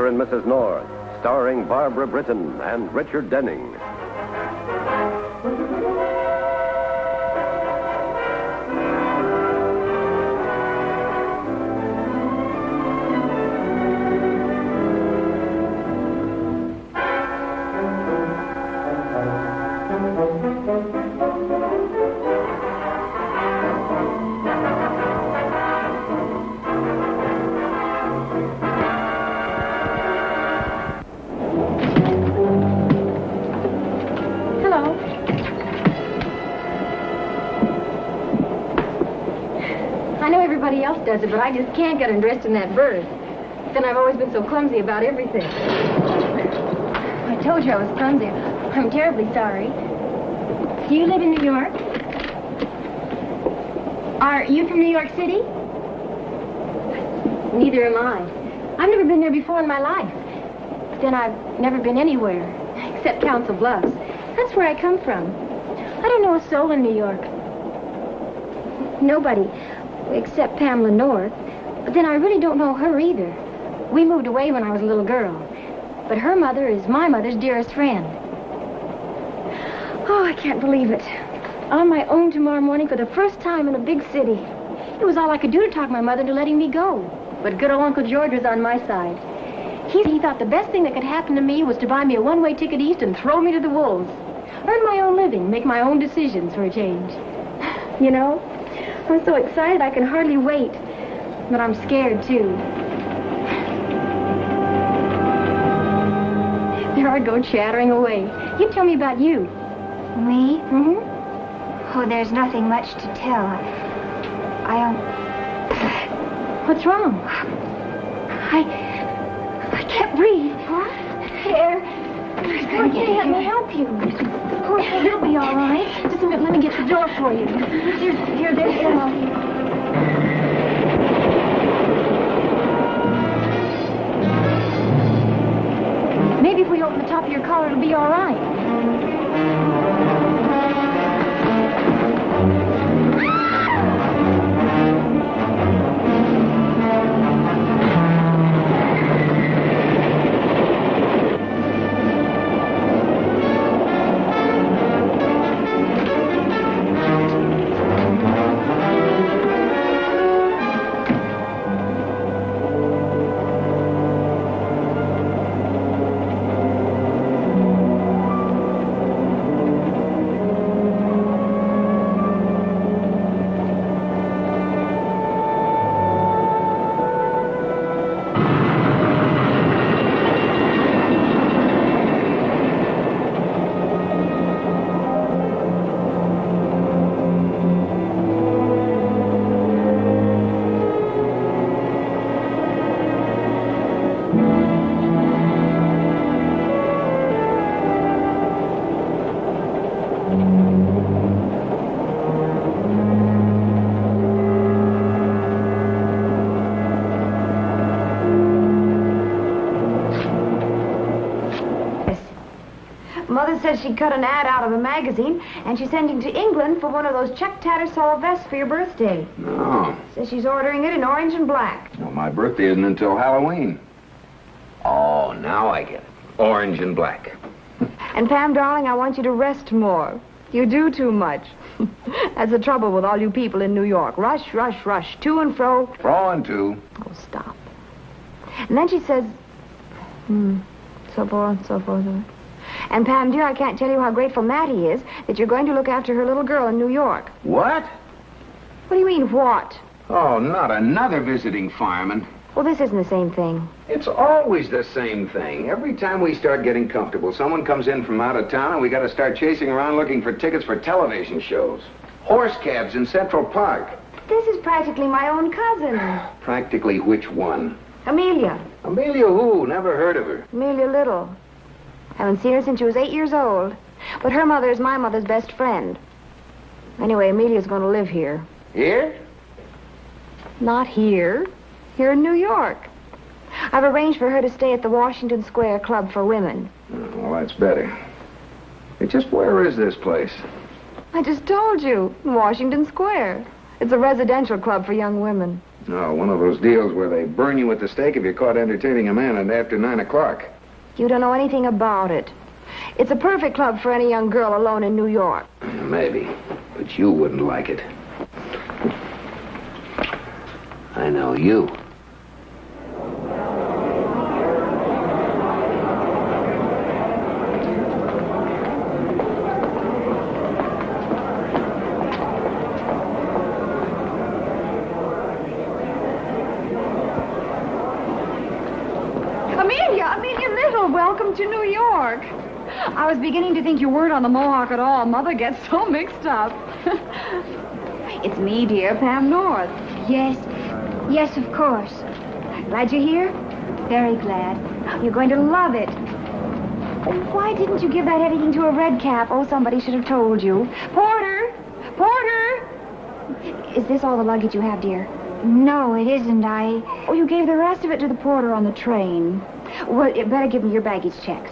Mr. and Mrs. North, starring Barbara Britton and Richard Denning. Everybody else does it, but I just can't get undressed in that berth. Then I've always been so clumsy about everything. I told you I was clumsy. I'm terribly sorry. Do you live in New York? Are you from New York City? Neither am I. I've never been there before in my life. Then I've never been anywhere, except Council Bluffs. That's where I come from. I don't know a soul in New York. Nobody. Except Pamela North. But then I really don't know her either. We moved away when I was a little girl. But her mother is my mother's dearest friend. Oh, I can't believe it. On my own tomorrow morning for the first time in a big city. It was all I could do to talk my mother into letting me go. But good old Uncle George was on my side. He thought the best thing that could happen to me was to buy me a one-way ticket east and throw me to the wolves. Earn my own living, make my own decisions for a change. You know? I'm so excited I can hardly wait. But I'm scared, too. There I go, chattering away. You tell me about you. Me? Mm-hmm. Oh, there's nothing much to tell. What's wrong? I can't breathe. What? Air. Let me help you. Oh, you'll be all right. Just a minute, let me get the door for you. There's Maybe if we open the top of your collar, it'll be all right. Mother says she cut an ad out of a magazine, and she's sending to England for one of those check tattersall vests for your birthday. No. Says she's ordering it in orange and black. Well, my birthday isn't until Halloween. Oh, now I get it. Orange and black. And Pam, darling, I want you to rest more. You do too much. That's the trouble with all you people in New York. Rush, rush, rush, to and fro. Fro and to. Oh, stop. And then she says, so forth, so forth. And Pam, dear, I can't tell you how grateful Mattie is that you're going to look after her little girl in New York. What? What do you mean, what? Oh, not another visiting fireman. Well, this isn't the same thing. It's always the same thing. Every time we start getting comfortable, someone comes in from out of town and we got to start chasing around looking for tickets for television shows. Horse cabs in Central Park. This is practically my own cousin. Practically which one? Amelia. Amelia who? Never heard of her. Amelia Little. Haven't seen her since she was 8 years old. But her mother is my mother's best friend. Anyway, Amelia's going to live here. Here? Not here. Here in New York. I've arranged for her to stay at the Washington Square Club for Women. Oh, well, that's better. Hey, just where is this place? I just told you. Washington Square. It's a residential club for young women. No, one of those deals where they burn you at the stake if you're caught entertaining a man after 9 o'clock. You don't know anything about it. It's a perfect club for any young girl alone in New York. Maybe, but you wouldn't like it. I know you. Amelia Little, welcome to New York. I was beginning to think you weren't on the Mohawk at all. Mother gets so mixed up. It's me, dear, Pam North. Yes, of course. Glad you're here? Very glad. You're going to love it. Oh, why didn't you give that editing to a red cap? Oh, somebody should have told you. Porter! Porter! Is this all the luggage you have, dear? No, it isn't. Oh, you gave the rest of it to the porter on the train. Well, you better give me your baggage checks.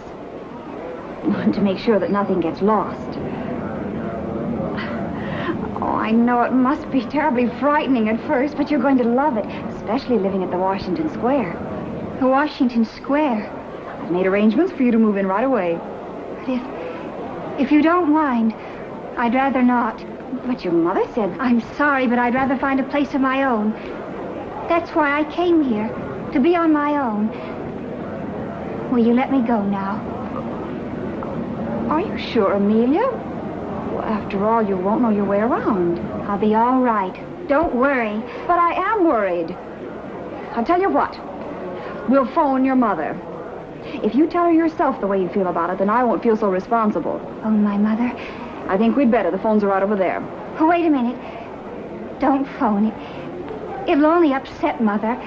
To make sure that nothing gets lost. Oh, I know it must be terribly frightening at first, but you're going to love it, especially living at the Washington Square. The Washington Square? I've made arrangements for you to move in right away. But if you don't mind, I'd rather not. But your mother said... I'm sorry, but I'd rather find a place of my own. That's why I came here, to be on my own. Will you let me go now? Are you sure, Amelia? Well, after all, you won't know your way around. I'll be all right. Don't worry. But I am worried. I'll tell you what. We'll phone your mother. If you tell her yourself the way you feel about it, then I won't feel so responsible. Phone my mother? I think we'd better. The phones are right over there. Oh, wait a minute. Don't phone it. It'll only upset Mother.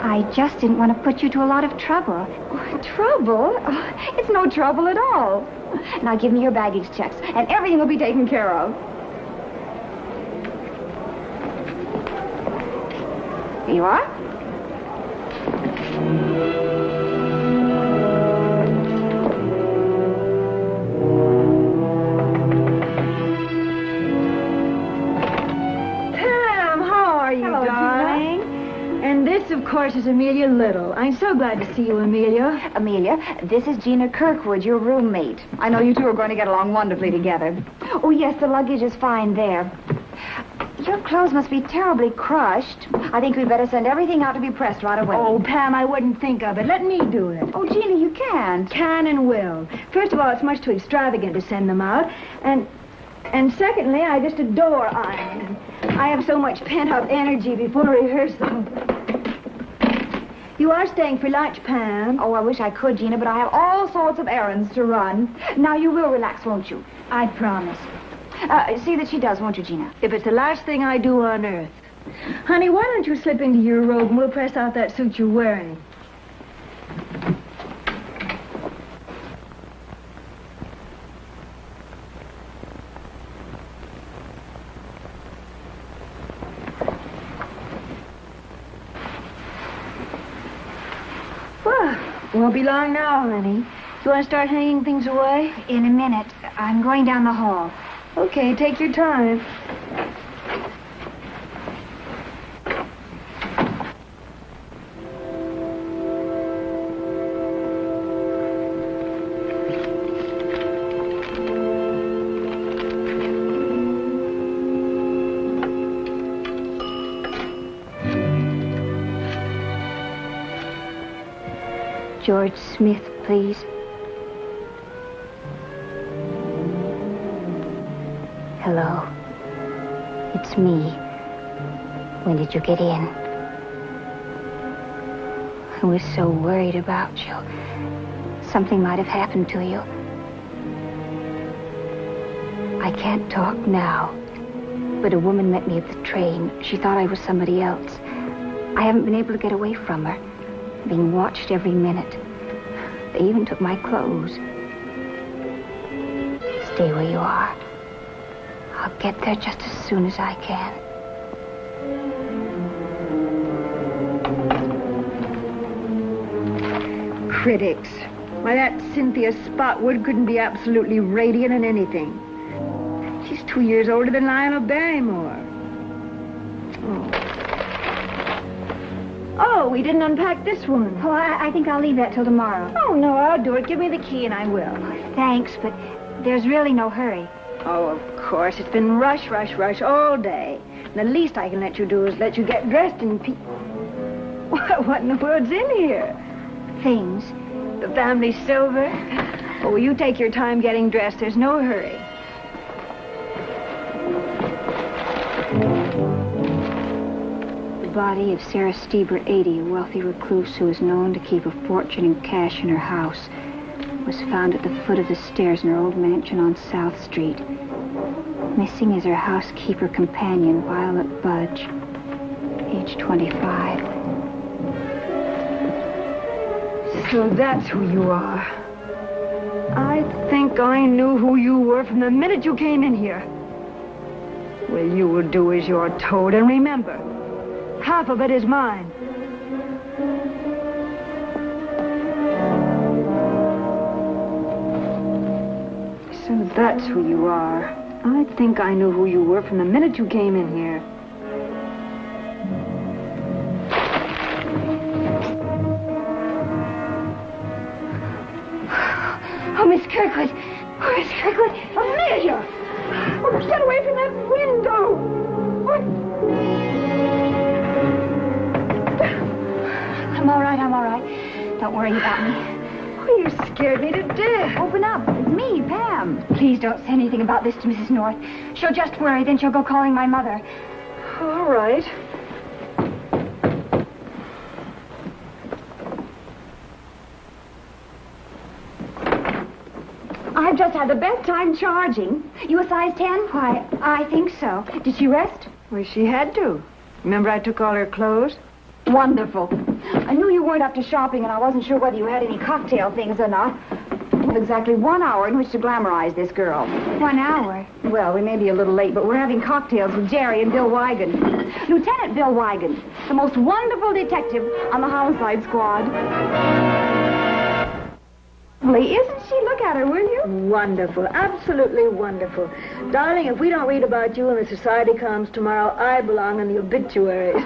I just didn't want to put you to a lot of trouble. Trouble? Oh, it's no trouble at all. Now give me your baggage checks, and everything will be taken care of. Here you are. Pam, how are you, Hello, darling? And this, of course, is Amelia Little. I'm so glad to see you, Amelia. Amelia, this is Gina Kirkwood, your roommate. I know you two are going to get along wonderfully together. Oh, yes, the luggage is fine there. Your clothes must be terribly crushed. I think we'd better send everything out to be pressed right away. Oh, Pam, I wouldn't think of it. Let me do it. Oh, Gina, you can't. Can and will. First of all, it's much too extravagant to send them out. And secondly, I just adore ironing. I have so much pent-up energy before rehearsal. You are staying for lunch, Pam. Oh, I wish I could, Gina, but I have all sorts of errands to run. Now, you will relax, won't you? I promise. See that she does, won't you, Gina? If it's the last thing I do on earth. Honey, why don't you slip into your robe and we'll press out that suit you're wearing? Well, won't be long now, honey. You want to start hanging things away? In a minute. I'm going down the hall. Okay, take your time. George Smith, please. Hello. It's me. When did you get in? I was so worried about you. Something might have happened to you. I can't talk now, but a woman met me at the train. She thought I was somebody else. I haven't been able to get away from her. Being watched every minute. They even took my clothes. Stay where you are. I'll get there just as soon as I can. Critics. Why, that Cynthia Spotwood couldn't be absolutely radiant in anything. She's 2 years older than Lionel Barrymore. Oh, we didn't unpack this one. Oh, I think I'll leave that till tomorrow. Oh, no, I'll do it. Give me the key and I will. Thanks, but there's really no hurry. Oh, of course. It's been rush, rush, rush all day. And the least I can let you do is let you get dressed in What in the world's in here? Things. The family silver? Oh, you take your time getting dressed. There's no hurry. The body of Sarah Stieber, 80, a wealthy recluse who is known to keep a fortune in cash in her house, was found at the foot of the stairs in her old mansion on South Street. Missing is her housekeeper companion, Violet Budge, age 25. So that's who you are. I think I knew who you were from the minute you came in here. Well, you will do as you're told, and remember, half of it is mine. So that's who you are. I think I knew who you were from the minute you came in here. Oh, Miss Kirkwood! Oh, Miss Kirkwood! Amelia! Oh, get away from that window! What? I'm all right, I'm all right. Don't worry about me. Oh, you scared me to death. Open up. It's me, Pam. Please don't say anything about this to Mrs. North. She'll just worry, then she'll go calling my mother. All right. I've just had the best time charging. You a size 10? Why, I think so. Did she rest? Well, she had to. Remember I took all her clothes? Wonderful. I knew you weren't up to shopping, and I wasn't sure whether you had any cocktail things or not. We have exactly 1 hour in which to glamorize this girl. 1 hour? Well, we may be a little late, but we're having cocktails with Jerry and Bill Wigan. Lieutenant Bill Wigan, the most wonderful detective on the homicide squad. Isn't she? Look at her, will you? Wonderful. Absolutely wonderful. Darling, if we don't read about you in the society columns tomorrow, I belong in the obituaries.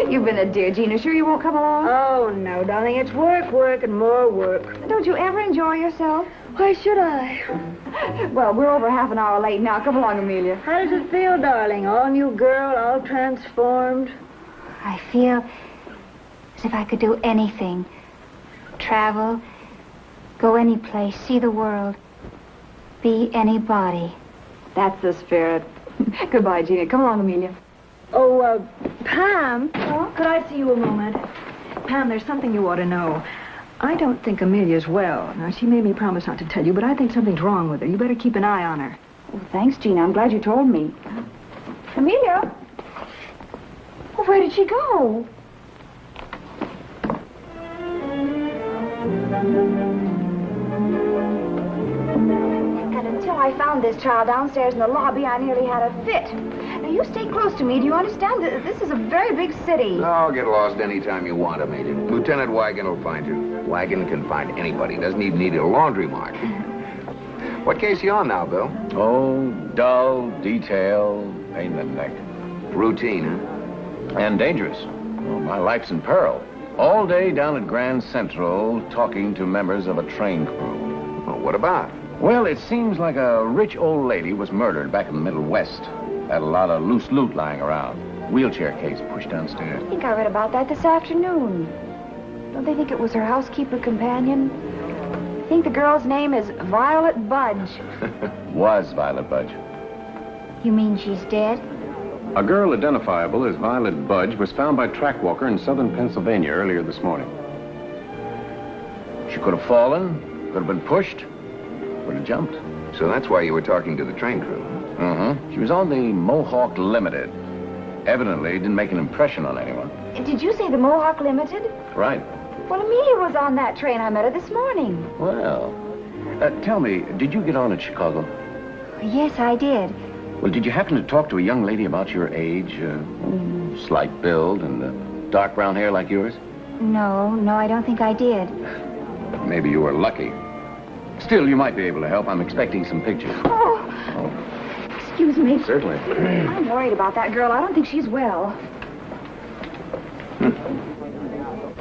You've been a dear, Gina. Sure you won't come along? Oh, no, darling. It's work, work, and more work. Don't you ever enjoy yourself? Why should I? Well, we're over half an hour late now. Come along, Amelia. How does it feel, darling? All new girl, all transformed? I feel as if I could do anything. Travel, go any place, see the world, be anybody. That's the spirit. Goodbye, Gina. Come along, Amelia. Oh, Pam, Huh? could I see you a moment? Pam, there's something you ought to know. I don't think Amelia's well. Now, she made me promise not to tell you, but I think something's wrong with her. You better keep an eye on her. Well, thanks, Gina. I'm glad you told me. Amelia? Well, where did she go? And until I found this child downstairs in the lobby, I nearly had a fit. Now, you stay close to me. Do you understand? This is a very big city. Oh, get lost anytime you want, Amelia. Lieutenant Wagon will find you. Wagon can find anybody. Doesn't even need a laundry mark. What case you on now, Bill? Oh, dull, detail, pain in the neck. Routine, huh? And dangerous. Well, my life's in peril. All day down at Grand Central, talking to members of a train crew. Well, what about? Well, it seems like a rich old lady was murdered back in the Middle West. Had a lot of loose loot lying around. Wheelchair case pushed downstairs. I think I read about that this afternoon. Don't they think it was her housekeeper companion? I think the girl's name is Violet Budge. Was Violet Budge. You mean she's dead? A girl identifiable as Violet Budge was found by track walker in southern Pennsylvania earlier this morning. She could have fallen, could have been pushed, would have jumped. So that's why you were talking to the train crew. She was on the Mohawk Limited. Evidently didn't make an impression on anyone. Did you say the Mohawk Limited? Right. Well, Amelia was on that train. I met her this morning. Well, tell me, did you get on at Chicago? Yes, I did. Well, did you happen to talk to a young lady about your age? Slight build and dark brown hair like yours? No, I don't think I did. Maybe you were lucky. Still, you might be able to help. I'm expecting some pictures. Oh. Excuse me. Certainly. I'm worried about that girl. I don't think she's well.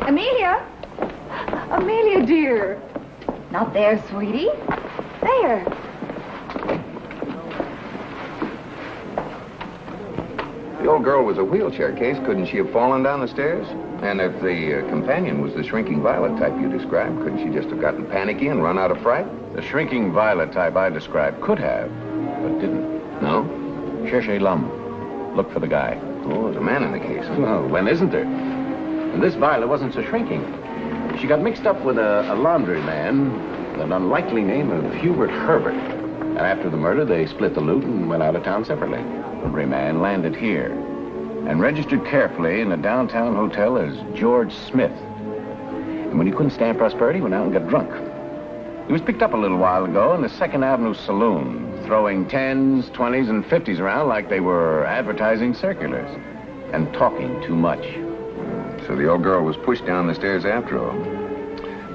Amelia? Amelia, dear. Not there, sweetie. There. The old girl was a wheelchair case. Couldn't she have fallen down the stairs? And if the companion was the shrinking violet type you described, couldn't she just have gotten panicky and run out of fright? The shrinking violet type I described could have, but didn't. No? Cherchez l'homme. Look for the guy. Oh, there's a man in the case. Well, when isn't there? And this violet wasn't so shrinking. She got mixed up with a laundry man with an unlikely name of Hubert Herbert. And after the murder, they split the loot and went out of town separately. Every man landed here and registered carefully in a downtown hotel as George Smith. And when he couldn't stand prosperity, he went out and got drunk. He was picked up a little while ago in the 2nd Avenue Saloon, throwing 10s, 20s, and 50s around like they were advertising circulars, and talking too much. So the old girl was pushed down the stairs after all.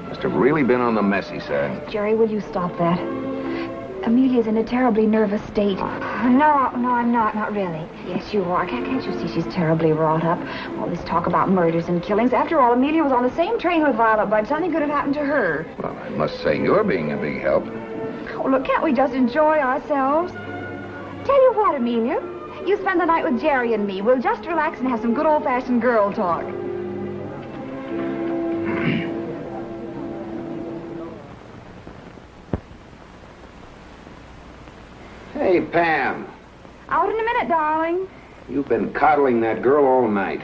Must have really been on the messy side. Jerry, will you stop that? Amelia's in a terribly nervous state. No, I'm not really. Yes, you are. Can't you see she's terribly wrought up? All this talk about murders and killings. After all, Amelia was on the same train with Violet Bud. Something could have happened to her. Well, I must say you're being a big help. Oh, look, can't we just enjoy ourselves? Tell you what, Amelia, you spend the night with Jerry and me. We'll just relax and have some good old-fashioned girl talk. Hey, Pam. Out in a minute, darling. You've been coddling that girl all night.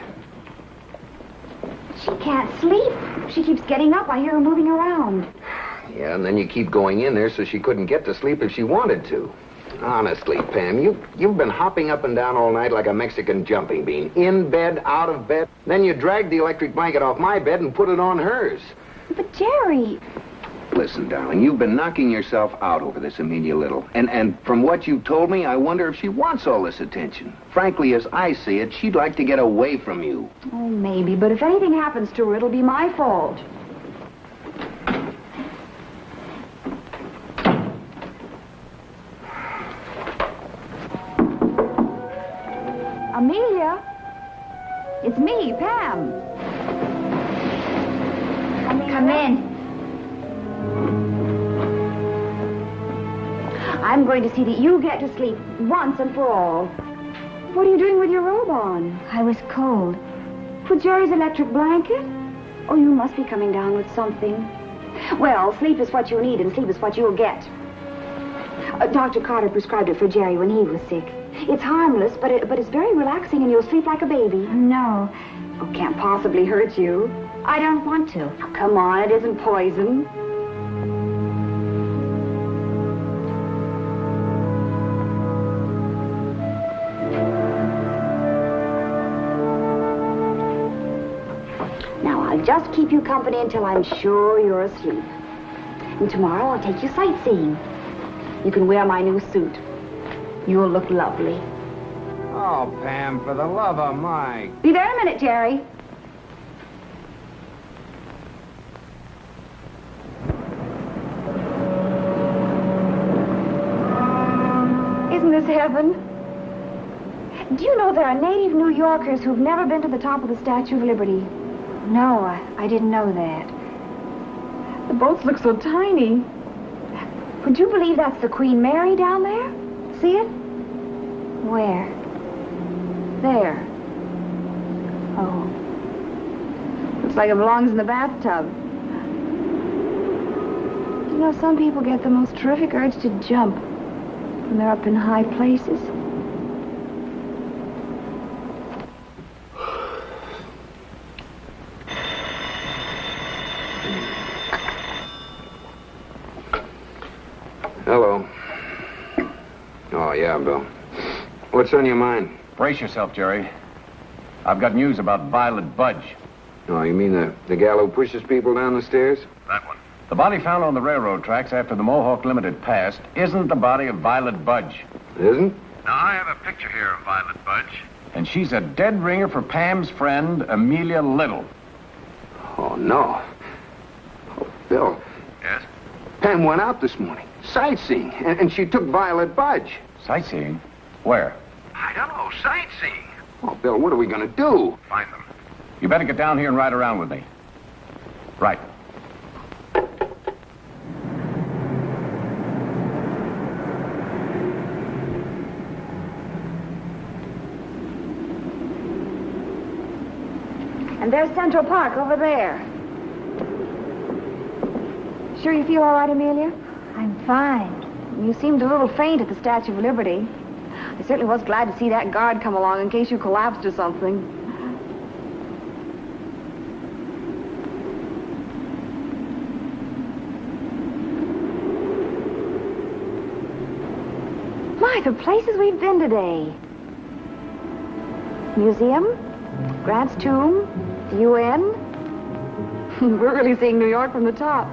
She can't sleep. She keeps getting up. I hear her moving around. Yeah, and then you keep going in there so she couldn't get to sleep if she wanted to. Honestly, Pam, you've been hopping up and down all night like a Mexican jumping bean. In bed, out of bed. Then you dragged the electric blanket off my bed and put it on hers. But, Jerry... Listen, darling, you've been knocking yourself out over this Amelia Little. And from what you've told me, I wonder if she wants all this attention. Frankly, as I see it, she'd like to get away from you. Oh, maybe, but if anything happens to her, it'll be my fault. Amelia? It's me, Pam. Come in. I'm going to see that you get to sleep once and for all. What are you doing with your robe on? I was cold. Put Jerry's electric blanket? Oh, you must be coming down with something. Well, sleep is what you need and sleep is what you'll get. Dr. Carter prescribed it for Jerry when he was sick. It's harmless, but it's very relaxing and you'll sleep like a baby. No. Oh, can't possibly hurt you. I don't want to. Oh, come on, it isn't poison. Now, I'll just keep you company until I'm sure you're asleep. And tomorrow I'll take you sightseeing. You can wear my new suit. You'll look lovely. Oh, Pam, for the love of Mike. Be there in a minute, Jerry. Isn't this heaven? Do you know there are native New Yorkers who've never been to the top of the Statue of Liberty? No, I didn't know that. The boats look so tiny. Would you believe that's the Queen Mary down there? See it? Where? There. Oh. Looks like it belongs in the bathtub. You know, some people get the most terrific urge to jump when they're up in high places. Hello. Oh, yeah, Bill. What's on your mind? Brace yourself, Jerry. I've got news about Violet Budge. Oh, you mean the gal who pushes people down the stairs? That one. The body found on the railroad tracks after the Mohawk Limited passed isn't the body of Violet Budge. It isn't? Now, I have a picture here of Violet Budge. And she's a dead ringer for Pam's friend, Amelia Little. Oh, no. Oh, Bill. Yes? Pam went out this morning, sightseeing, and she took Violet Budge. Sightseeing? Where? I don't know, sightseeing. Oh, Bill, what are we going to do? Find them. You better get down here and ride around with me. Right. And there's Central Park over there. Sure you feel all right, Amelia? I'm fine. You seemed a little faint at the Statue of Liberty. I certainly was glad to see that guard come along in case you collapsed or something. My, the places we've been today. Museum, Grant's tomb, the UN. We're really seeing New York from the top.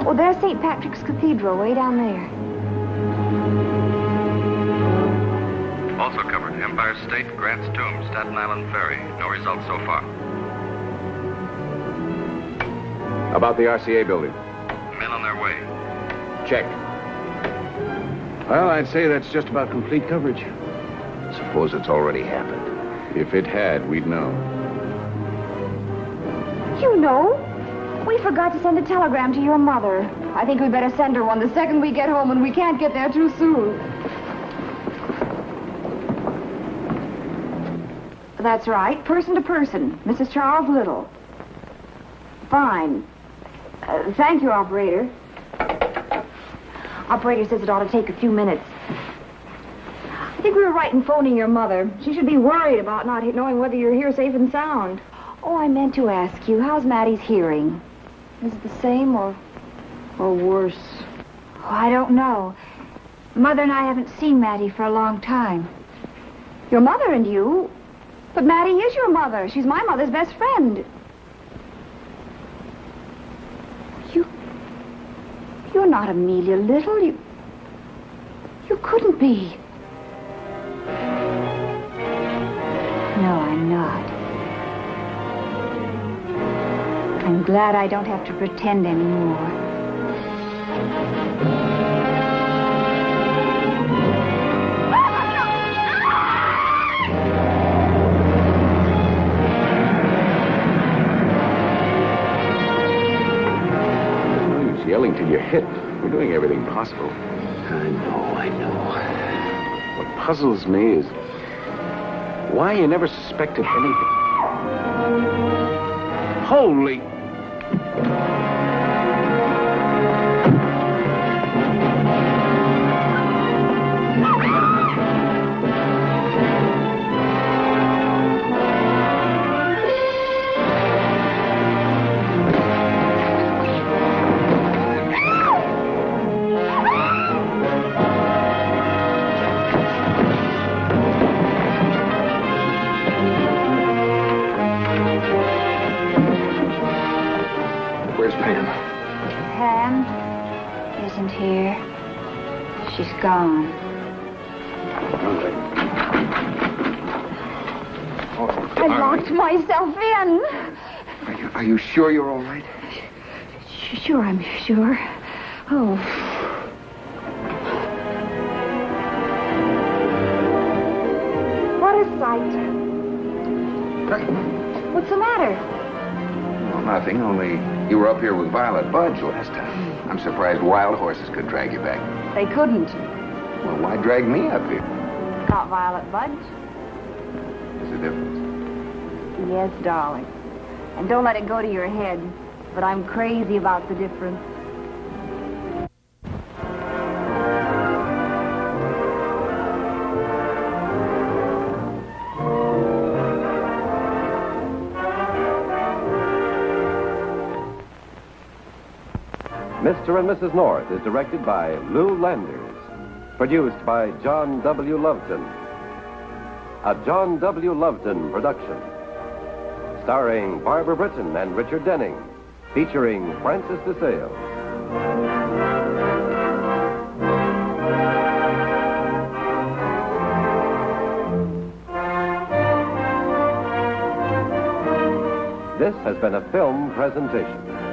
Oh, there's St. Patrick's Cathedral way down there. Also covered Empire State, Grant's Tomb, Staten Island Ferry. No results so far. About the RCA building. Men on their way. Check. Well, I'd say that's just about complete coverage. Suppose it's already happened. If it had, we'd know. You know, we forgot to send a telegram to your mother. I think we better send her one the second we get home, and we can't get there too soon. That's right, person to person. Mrs. Charles Little. Fine. Thank you, operator. Operator says it ought to take a few minutes. I think we were right in phoning your mother. She should be worried about not knowing whether you're here safe and sound. Oh, I meant to ask you, how's Maddie's hearing? Is it the same or worse? Oh, I don't know. Mother and I haven't seen Maddie for a long time. Your mother and you? But Maddie is your mother. She's my mother's best friend. You're not Amelia Little. You couldn't be. No, I'm not. I'm glad I don't have to pretend anymore. Yelling till you're hit. We're doing everything possible. I know. What puzzles me is why you never suspected anything. Holy... Here. She's gone. I locked myself in. Are you sure you're all right? Sure, I'm sure. Oh. What a sight. What's the matter? Well, nothing, only you were up here with Violet Budge last time. I'm surprised wild horses could drag you back. They couldn't. Well, why drag me up here? Not Violet Budge. There's a difference. Yes, darling. And don't let it go to your head. But I'm crazy about the difference. Mr. and Mrs. North is directed by Lou Landers. Produced by John W. Loveton. A John W. Loveton production. Starring Barbara Britton and Richard Denning. Featuring Francis DeSale. This has been a film presentation.